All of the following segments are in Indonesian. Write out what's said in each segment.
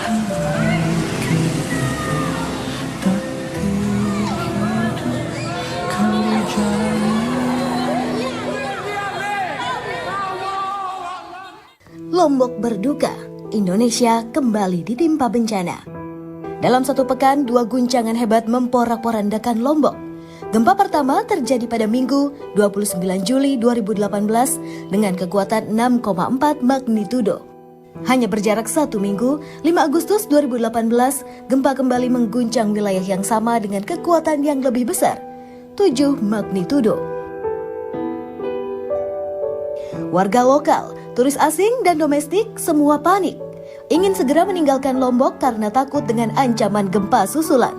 Lombok berduka, Indonesia kembali ditimpa bencana. Dalam satu pekan, 2 guncangan hebat memporak-porandakan Lombok. Gempa pertama terjadi pada Minggu 29 Juli 2018 dengan kekuatan 6,4 magnitudo. Hanya berjarak 1 minggu, 5 Agustus 2018, gempa kembali mengguncang wilayah yang sama dengan kekuatan yang lebih besar, 7 magnitudo. Warga lokal, turis asing dan domestik semua panik. Ingin segera meninggalkan Lombok karena takut dengan ancaman gempa susulan.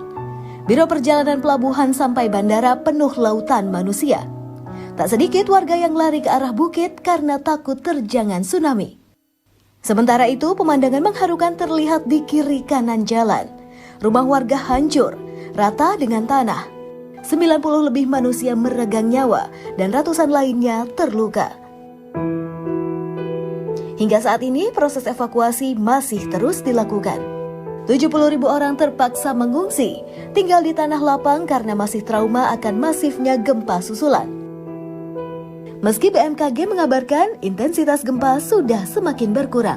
Biro Perjalanan Pelabuhan sampai bandara penuh lautan manusia. Tak sedikit warga yang lari ke arah bukit karena takut terjangan tsunami. Sementara itu, pemandangan mengharukan terlihat di kiri kanan jalan. Rumah warga hancur, rata dengan tanah. 90 lebih manusia meregang nyawa dan ratusan lainnya terluka. Hingga saat ini proses evakuasi masih terus dilakukan. 70.000 orang terpaksa mengungsi, tinggal di tanah lapang karena masih trauma akan masifnya gempa susulan. Meski BMKG mengabarkan intensitas gempa sudah semakin berkurang.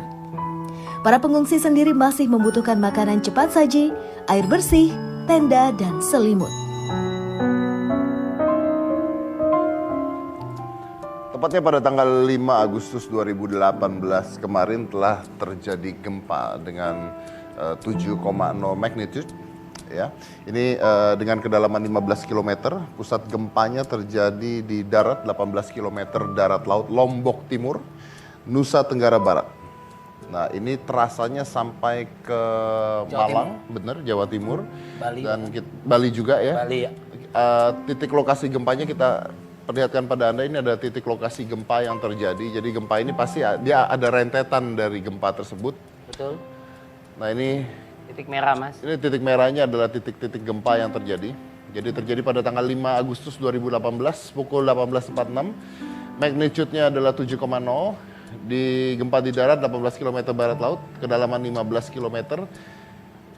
Para pengungsi sendiri masih membutuhkan makanan cepat saji, air bersih, tenda, dan selimut. Tepatnya pada tanggal 5 Agustus 2018 kemarin telah terjadi gempa dengan 7,0 magnitude. Ya, ini dengan kedalaman 15 km, pusat gempanya terjadi di darat 18 km darat laut Lombok Timur, Nusa Tenggara Barat. Nah, ini terasanya sampai ke Malang, benar, Jawa Timur, Bali, dan Bali juga ya. Bali ya. Titik lokasi gempanya kita perlihatkan pada Anda, ini ada titik lokasi gempa yang terjadi. Jadi gempa ini pasti dia ada rentetan dari gempa tersebut. Betul. Nah, ini Titik merah, Mas. ini titik merahnya adalah titik-titik gempa yang terjadi. Jadi terjadi pada tanggal 5 Agustus 2018 pukul 18.46. Magnitude-nya adalah 7,0. Di gempa di darat 18 km barat laut, kedalaman 15 km.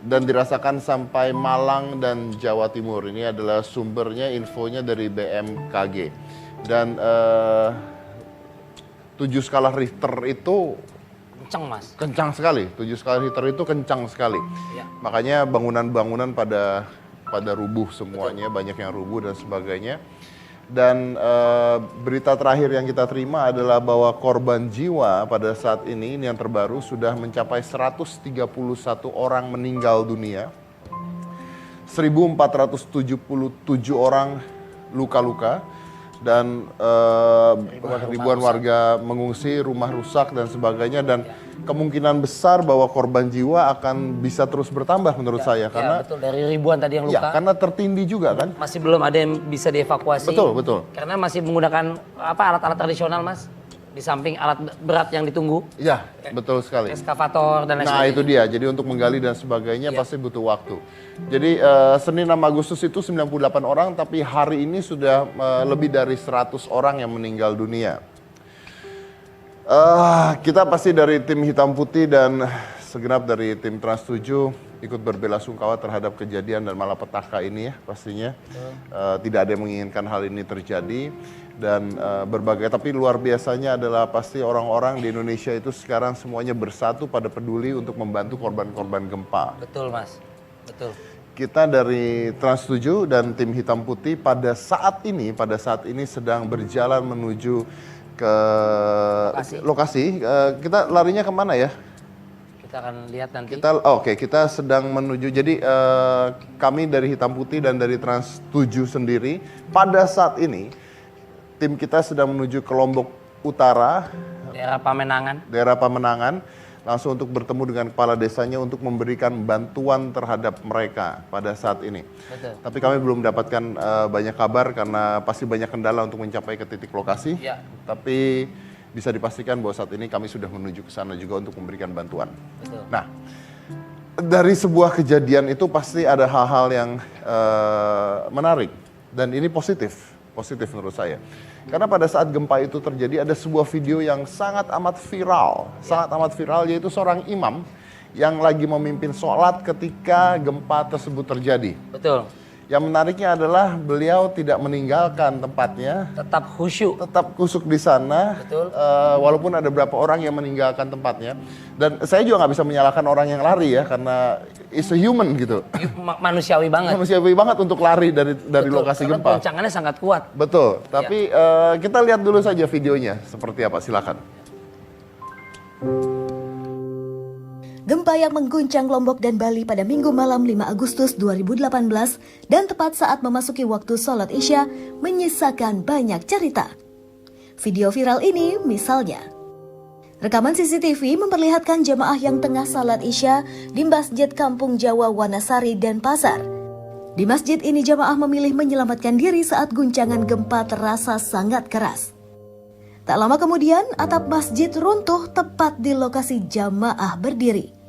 Dan dirasakan sampai Malang dan Jawa Timur. Ini adalah sumbernya, infonya dari BMKG. Dan 7 skala Richter itu Kencang, Mas. kencang sekali. 7 skala Richter itu kencang sekali. Ya. Makanya bangunan-bangunan pada rubuh semuanya, banyak yang rubuh dan sebagainya. Dan berita terakhir yang kita terima adalah bahwa korban jiwa pada saat ini yang terbaru sudah mencapai 131 orang meninggal dunia. 1.477 orang luka-luka. Dan ribuan warga mengungsi, rumah rusak dan sebagainya. Dan kemungkinan besar bahwa korban jiwa akan bisa terus bertambah menurut saya. Karena betul, dari ribuan tadi yang luka. ya, karena tertindih juga kan. Masih belum ada yang bisa dievakuasi. Betul. Karena masih menggunakan alat-alat tradisional, Mas. Di samping alat berat yang ditunggu. Ya, betul sekali. Eskavator dan lain Nah, sebagainya. itu dia. Jadi untuk menggali dan sebagainya pasti butuh waktu. Jadi Senin 6 Agustus itu 98 orang, tapi hari ini sudah lebih dari 100 orang yang meninggal dunia. Kita pasti dari tim Hitam Putih dan segenap dari tim Trans 7 ikut berbelasungkawa terhadap kejadian dan malapetaka ini ya pastinya. Tidak ada yang menginginkan hal ini terjadi. Dan berbagai, tapi luar biasanya adalah pasti orang-orang di Indonesia itu sekarang semuanya bersatu pada peduli untuk membantu korban-korban gempa. Betul, Mas. Betul. Kita dari Trans 7 dan tim Hitam Putih pada saat ini sedang berjalan menuju ke lokasi. Kita larinya kemana ya? Kita akan lihat nanti. Kita sedang menuju. Jadi kami dari Hitam Putih dan dari Trans 7 sendiri pada saat ini tim kita sedang menuju ke Lombok Utara, Daerah Pamenangan, langsung untuk bertemu dengan kepala desanya untuk memberikan bantuan terhadap mereka pada saat ini. Betul. Tapi kami belum mendapatkan banyak kabar karena pasti banyak kendala untuk mencapai ke titik lokasi. Ya. Tapi bisa dipastikan bahwa saat ini kami sudah menuju ke sana juga untuk memberikan bantuan. Betul. Nah, dari sebuah kejadian itu pasti ada hal-hal yang menarik dan ini positif menurut saya. Karena pada saat gempa itu terjadi ada sebuah video yang sangat amat viral, yaitu seorang imam yang lagi memimpin sholat ketika gempa tersebut terjadi. Betul. Yang menariknya adalah beliau tidak meninggalkan tempatnya, Tetap khusyuk. tetap kusuk di sana, Betul. walaupun ada beberapa orang yang meninggalkan tempatnya. Dan saya juga nggak bisa menyalahkan orang yang lari ya, karena it's a human gitu. Manusiawi banget. Manusiawi banget untuk lari dari Betul, lokasi karena gempa. goncangannya sangat kuat. Betul, tapi kita lihat dulu saja videonya seperti apa, silakan. Gempa yang mengguncang Lombok dan Bali pada Minggu malam 5 Agustus 2018 dan tepat saat memasuki waktu sholat Isya menyisakan banyak cerita. Video viral ini misalnya, rekaman CCTV memperlihatkan jemaah yang tengah salat Isya di Masjid Kampung Jawa Wanasari dan Pasar. Di masjid ini jemaah memilih menyelamatkan diri saat guncangan gempa terasa sangat keras. Tak lama kemudian, atap masjid runtuh tepat di lokasi jamaah berdiri.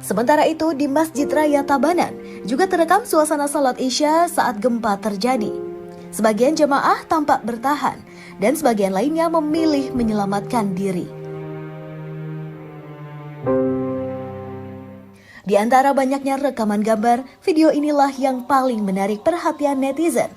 Sementara itu, di Masjid Raya Tabanan juga terekam suasana salat Isya saat gempa terjadi. Sebagian jemaah tampak bertahan dan sebagian lainnya memilih menyelamatkan diri. Di antara banyaknya rekaman gambar, video inilah yang paling menarik perhatian netizen.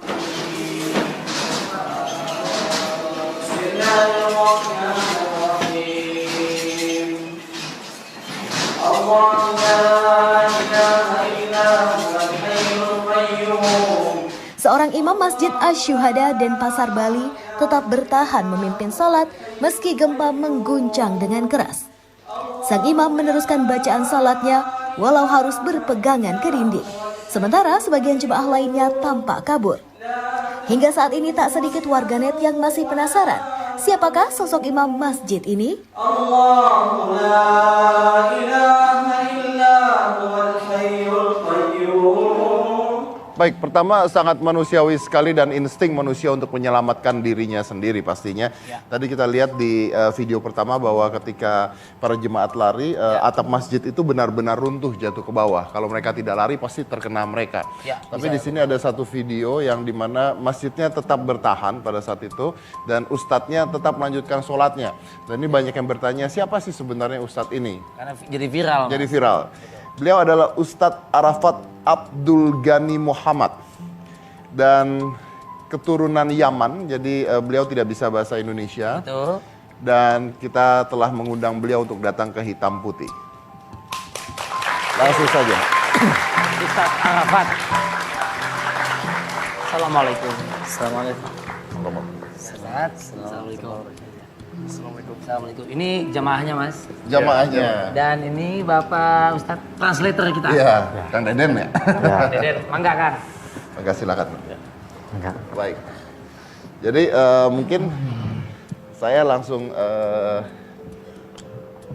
Seorang imam Masjid Asy-Syuhada dan Pasar Bali tetap bertahan memimpin salat meski gempa mengguncang dengan keras. Sang imam meneruskan bacaan salatnya walau harus berpegangan ke dinding. Sementara sebagian jemaah lainnya tampak kabur. Hingga saat ini tak sedikit warganet yang masih penasaran, siapakah sosok imam masjid ini? Allahu la ilaha illa huwal hayyul qayyum. Baik, pertama sangat manusiawi sekali dan insting manusia untuk menyelamatkan dirinya sendiri pastinya. Ya. Tadi kita lihat di video pertama bahwa ketika para jemaat lari, atap masjid itu benar-benar runtuh jatuh ke bawah. Kalau mereka tidak lari pasti terkena mereka. Ya, Tapi di sini ada satu video yang dimana masjidnya tetap bertahan pada saat itu dan ustadznya tetap melanjutkan sholatnya. Dan ini banyak yang bertanya, siapa sih sebenarnya ustadz ini? Karena jadi viral. Jadi viral. Beliau adalah Ustadz Arafat Abdul Ghani Muhammad dan keturunan Yaman, jadi beliau tidak bisa bahasa Indonesia. Betul. Dan kita telah mengundang beliau untuk datang ke Hitam Putih. Langsung saja. Ustaz Arafat. Assalamualaikum. Assalamualaikum. Ustaz. Assalamualaikum. Assalamualaikum. Ini jamaahnya Mas. Jamaahnya. Dan ini Bapak Ustadz translator kita. Iya, Kang Deden ya. Deden, mangga kan? Mangga silakan. Enggak. Baik. Jadi mungkin saya langsung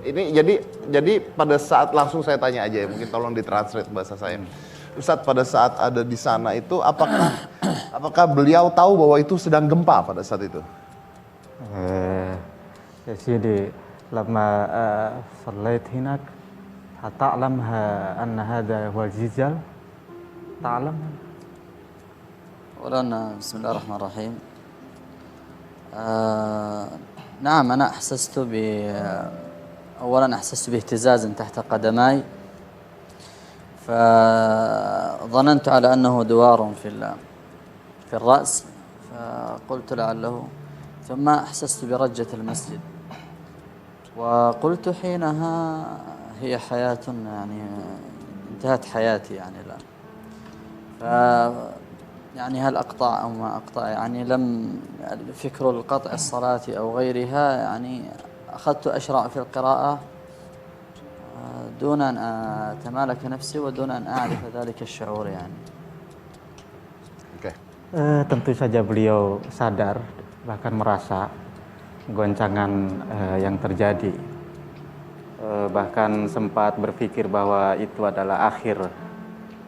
ini jadi pada saat langsung saya tanya aja ya, mungkin tolong ditranslate bahasa saya. Ustadz pada saat ada di sana itu apakah beliau tahu bahwa itu sedang gempa pada saat itu? يا سيدي لما صليت هناك هتعلم أن هذا هو الزلزال تعلم أولا بسم الله الرحمن الرحيم. نعم أنا أولا أحسست باهتزاز تحت قدماي فظننت على أنه دوار في الرأس فقلت لعله ثم أحسست برجة المسجد وقلت حينها هي حياة يعني انتهت حياتي يعني الآن يعني هل أقطع أو ما أقطع يعني لم فكر القطع الصلاة أو غيرها يعني أخذت أشرع في القراءة دون أن أتمالك نفسي ودون أن أعرف ذلك الشعور يعني. Tentu saja beliau sadar bahkan merasa goncangan yang terjadi, bahkan sempat berpikir bahwa itu adalah akhir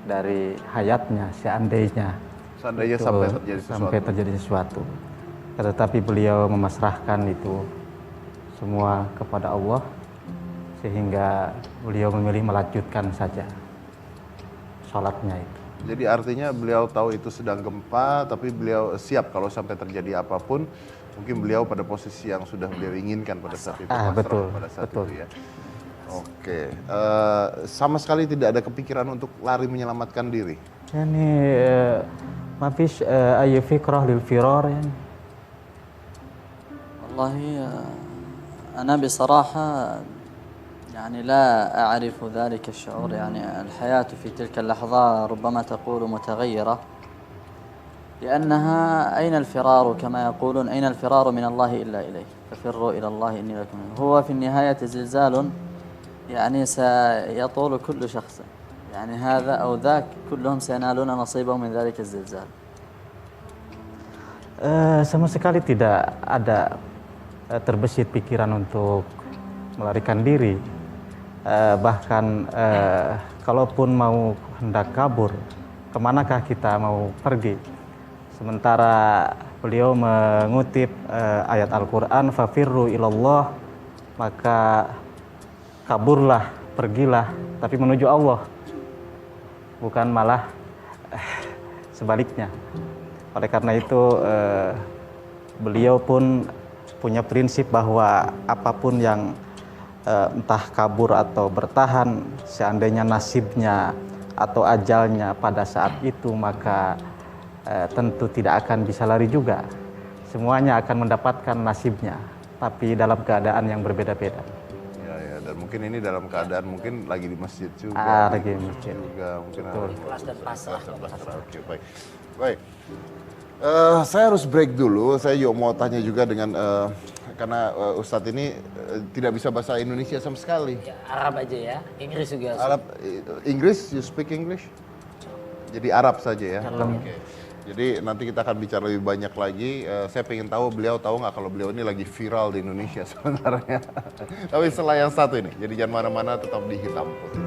dari hayatnya seandainya sampai terjadi sesuatu. Tetapi beliau memasrahkan itu semua kepada Allah sehingga beliau memilih melanjutkan saja sholatnya itu. Jadi artinya beliau tahu itu sedang gempa, tapi beliau siap kalau sampai terjadi apapun, Mungkin beliau pada posisi yang sudah beliau inginkan pada saat itu. Betul, pada saat betul. itu ya. Oke, sama sekali tidak ada kepikiran untuk lari menyelamatkan diri. Yani ما فيش أي فكرة للفرار يعني. والله أنا بصراحة يعني لا أعرف ذلك الشعور. يعني الحياة في تلك اللحظة ربما تقول متغيرة، لأنها أين الفرار كما يقولون، أين الفرار من الله إلا إليه، ففروا إلى الله إني لكم منه. هو في النهاية زلزال يعني سيطول كل شخص، يعني هذا أو ذاك كلهم سينالون نصيبهم من ذلك الزلزال. Sama sekali tidak ada terbesit pikiran untuk melarikan diri. Bahkan kalaupun mau hendak kabur, kemanakah kita mau pergi? Sementara beliau mengutip ayat Al-Quran, fafirru ilallah, maka kaburlah, pergilah, tapi menuju Allah, bukan malah sebaliknya. Oleh karena itu beliau pun punya prinsip bahwa apapun yang entah kabur atau bertahan, seandainya nasibnya atau ajalnya pada saat itu, maka tentu tidak akan bisa lari juga. Semuanya akan mendapatkan nasibnya, tapi dalam keadaan yang berbeda-beda. Ya, dan mungkin ini dalam keadaan mungkin lagi di masjid juga. Lagi di masjid juga mungkin. Ikhlas dan pasrah. Oke, baik. Baik. Saya harus break dulu. Saya juga mau tanya juga dengan karena Ustadz ini tidak bisa bahasa Indonesia sama sekali. Ya, Arab aja ya, Inggris juga. Arab, Inggris, you speak English? Jadi Arab saja ya. Oke. Jadi nanti kita akan bicara lebih banyak lagi. Saya pengen tahu beliau tahu nggak kalau beliau ini lagi viral di Indonesia sebenarnya. Tapi setelah yang satu ini. Jadi jangan mana-mana, tetap di Hitam Putih.